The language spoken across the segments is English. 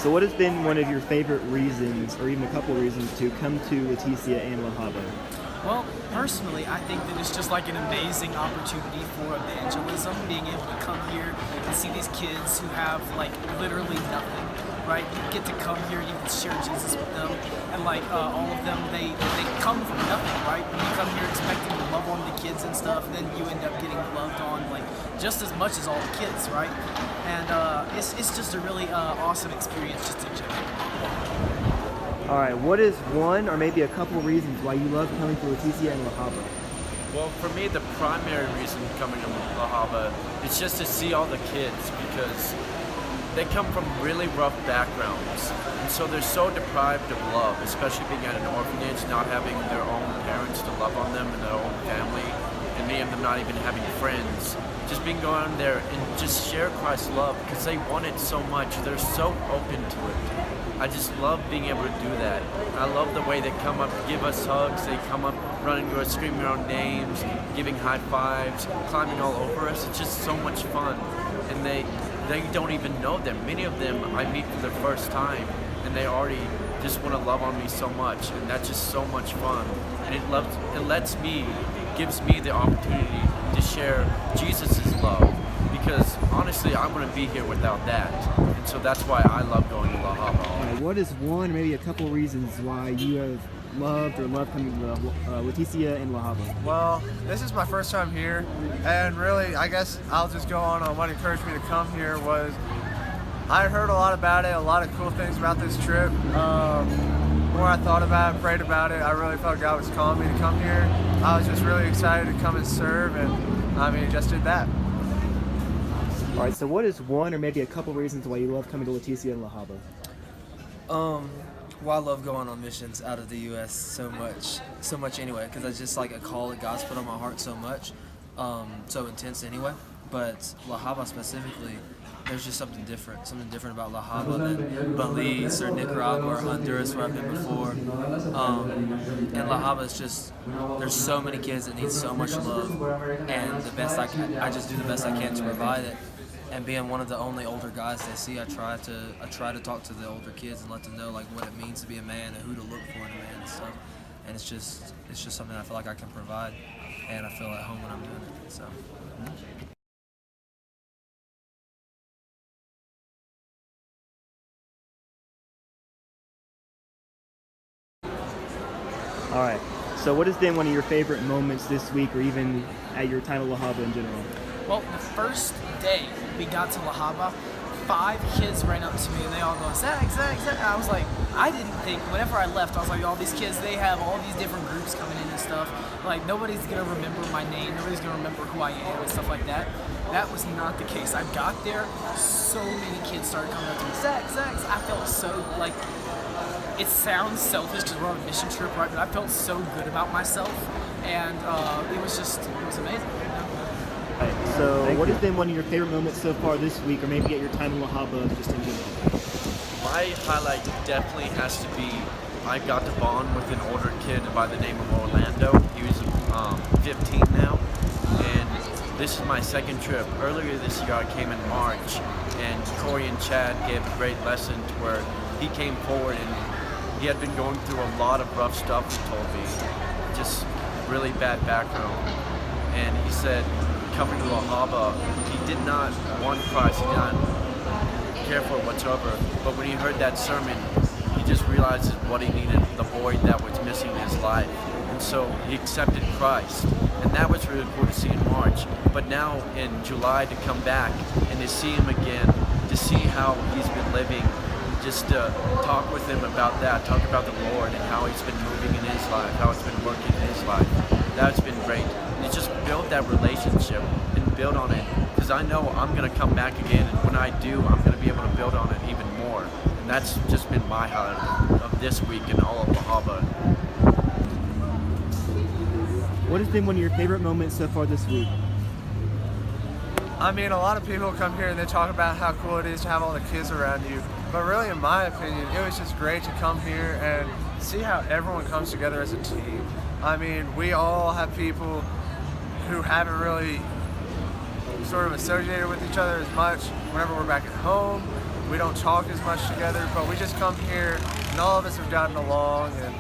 So what has been one of your favorite reasons, or even a couple reasons, to come to Leticia and La Habra? Well, personally, I think that it's just like an amazing opportunity for evangelism, being able to come here and see these kids who have like literally nothing, right? You get to come here, you can share Jesus with them, and like all of them, they come from nothing, right? When you come here expecting to love on the kids and stuff, then you end up getting loved on like just as much as all the kids, right? And it's just a really awesome experience just in general. All right, what is one or maybe a couple reasons why you love coming to Leticia and La Habra? Well, for me, the primary reason coming to La Habra is just to see all the kids because they come from really rough backgrounds. And so they're so deprived of love, especially being at an orphanage, not having their own parents to love on them and their own family, and many of them not even having friends. Just being going there and just share Christ's love because they want it so much. They're so open to it. I just love being able to do that. I love the way they come up, give us hugs, they come up running to us, screaming our names, giving high fives, climbing all over us. It's just so much fun. And they don't even know them. Many of them I meet for the first time and they already just want to love on me so much, and that's just so much fun. And gives me the opportunity to share Jesus' love, because honestly I wouldn't be here without that. And so that's why I love going to La Habra. All right, what is one, maybe a couple reasons why you have loved or love coming to Leticia and La Habra? Well, this is my first time here, and really, I guess I'll just go on what encouraged me to come here was I heard a lot about it, a lot of cool things about this trip. The more I thought about it, prayed about it, I really felt God was calling me to come here. I was just really excited to come and serve, and I mean, just did that. All right, so what is one or maybe a couple reasons why you love coming to Leticia and La Habra? Well, I love going on missions out of the U.S. so much anyway, because it's just like a call that God's put on my heart so much, so intense anyway. But La Habra specifically, there's just something different about La Habra than Belize or Nicaragua or Honduras where I've been before. And La Habra is just, there's so many kids that need so much love, and I just do the best I can to provide it. And being one of the only older guys they see, I try to talk to the older kids and let them know like what it means to be a man and who to look for in a man and stuff. And it's just something I feel like I can provide, and I feel at home when I'm doing it. So. All right, so what has been one of your favorite moments this week or even at your time at La Habra in general? Well, the first day we got to La Habra, 5 kids ran up to me and they all go, Zach, Zach, Zach. And I was like, I didn't think, whenever I left, I was like, all these kids, they have all these different groups coming in and stuff. Like, nobody's going to remember my name. Nobody's going to remember who I am and stuff like that. That was not the case. I got there, so many kids started coming up to me, Zach, Zach. I felt so, like, it sounds selfish because we're on a mission trip, right? But I felt so good about myself. And it was amazing. All right, so what has been one of your favorite moments so far this week, or maybe at your time in La Habra, just in general? My highlight definitely has to be I got to bond with an older kid by the name of Orlando. He was 15 now, and this is my second trip. Earlier this year I came in March, and Corey and Chad gave a great lesson to where he came forward and he had been going through a lot of rough stuff, he told me, just really bad background. And he said, coming to La Habra, he did not want Christ, he did not care for it whatsoever. But when he heard that sermon, he just realized what he needed, the void that was missing in his life. And so he accepted Christ. And that was really cool to see in March. But now in July to come back and to see him again, to see how he's been living, just to talk with him about that, talk about the Lord and how he's been moving in his life, how it's been working in his life. That's been great. And just build that relationship and build on it, because I know I'm going to come back again, and when I do, I'm going to be able to build on it even more. And that's just been my highlight of this week and all of La Habra. What has been one of your favorite moments so far this week? I mean, a lot of people come here and they talk about how cool it is to have all the kids around you. But really, in my opinion, it was just great to come here and see how everyone comes together as a team. I mean, we all have people who haven't really sort of associated with each other as much whenever we're back at home. we don't talk as much together, but we just come here and all of us have gotten along, and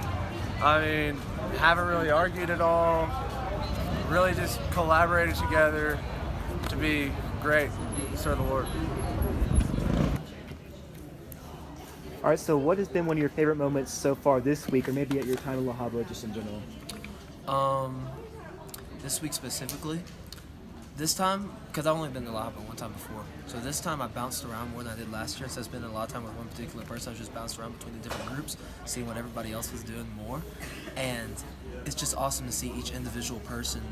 I mean, haven't really argued at all, really just collaborated together to be great, serve the Lord. All right, so what has been one of your favorite moments so far this week, or maybe at your time in La Habra, just in general? This week specifically, this time, because I've only been to La Habra one time before, so this time I bounced around more than I did last year, so I spent a lot of time with one particular person. I was just bounced around between the different groups, seeing what everybody else was doing more, and it's just awesome to see each individual person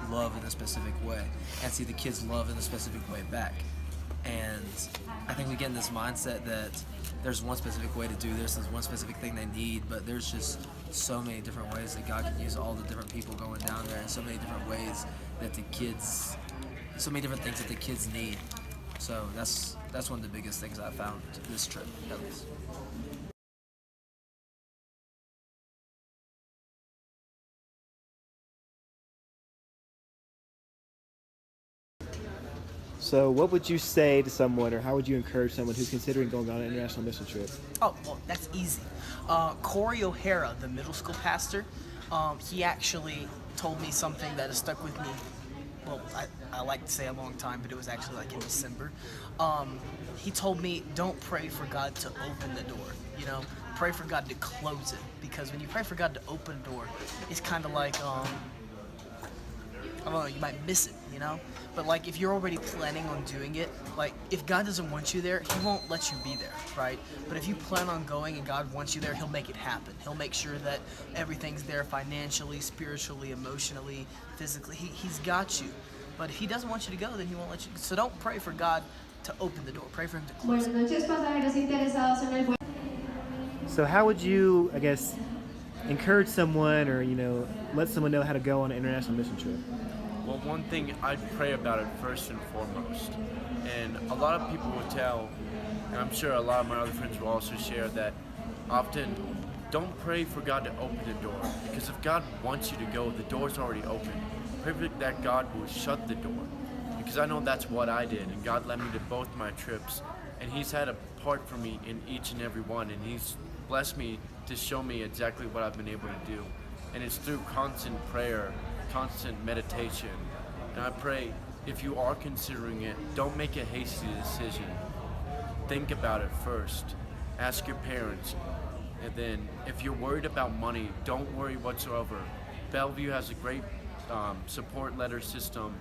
love in a specific way, and see the kids love in a specific way back. And I think we get in this mindset that there's one specific way to do this, there's one specific thing they need, but there's just so many different ways that God can use all the different people going down there, and so many different ways that the kids, so many different things that the kids need. So that's one of the biggest things I found this trip, at least. So what would you say to someone, or how would you encourage someone who's considering going on an international mission trip? Oh, well, that's easy. Corey O'Hara, the middle school pastor, he actually told me something that has stuck with me. Well, I like to say a long time, but it was actually like in December. He told me, don't pray for God to open the door, you know? Pray for God to close it. Because when you pray for God to open a door, it's kind of like, I don't know, you might miss it, you know? But like if you're already planning on doing it, like if God doesn't want you there, he won't let you be there, right? But if you plan on going and God wants you there, he'll make it happen. He'll make sure that everything's there financially, spiritually, emotionally, physically. He's got you. But if he doesn't want you to go, then he won't let you. So don't pray for God to open the door. Pray for him to close it. Buenas noches, pasajeros interesados en el vuelo. So how would you, I guess, encourage someone, or let someone know how to go on an international mission trip? Well, one thing, I'd pray about it first and foremost. And a lot of people will tell, and I'm sure a lot of my other friends will also share, that often don't pray for God to open the door. Because if God wants you to go, the door's already open. Pray that God will shut the door. Because I know that's what I did, and God led me to both my trips. And he's had a part for me in each and every one, and he's blessed me to show me exactly what I've been able to do. And it's through constant prayer, constant meditation. And I pray, if you are considering it, don't make a hasty decision. Think about it first. Ask your parents. And then if you're worried about money, don't worry whatsoever. Bellevue has a great support letter system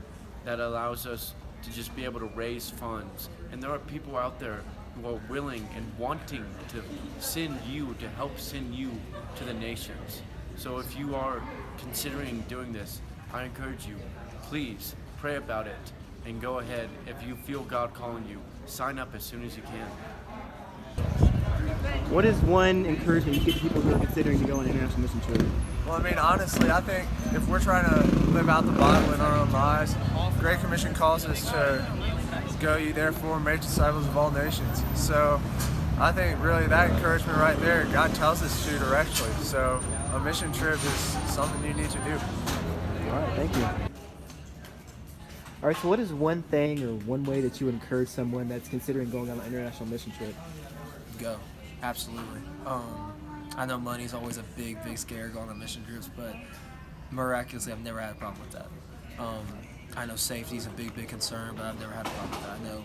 that allows us to just be able to raise funds. And there are people out there who are willing and wanting to send you, to help send you to the nations. So if you are considering doing this, I encourage you, please pray about it and go ahead. If you feel God calling you, sign up as soon as you can. What is one encouragement you give to people who are considering to go on an international mission trip? Well, I mean, honestly, I think if we're trying to live out the Bible in our own lives, the Great Commission calls us to go ye therefore and make disciples of all nations. So I think really that encouragement right there, God tells us to directly. So a mission trip is something you need to do. All right, thank you. All right, so what is one thing or one way that you would encourage someone that's considering going on an international mission trip? Go. Absolutely. I know money's always a big scare going on mission trips, but miraculously I've never had a problem with that. I know safety's a big concern, but I've never had a problem with that. I know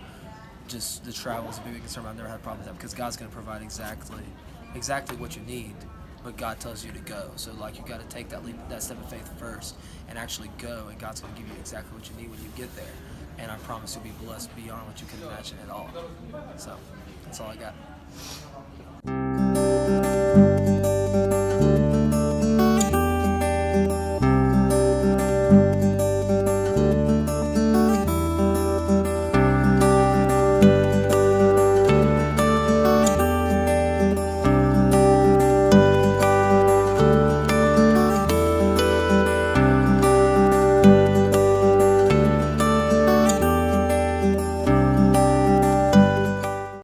just the travel is a big concern, but I've never had a problem with that because God's going to provide exactly what you need, but God tells you to go. So like you got to take that leap, that step of faith first and actually go, and God's going to give you exactly what you need when you get there. And I promise you'll be blessed beyond what you can imagine at all. So that's all I got.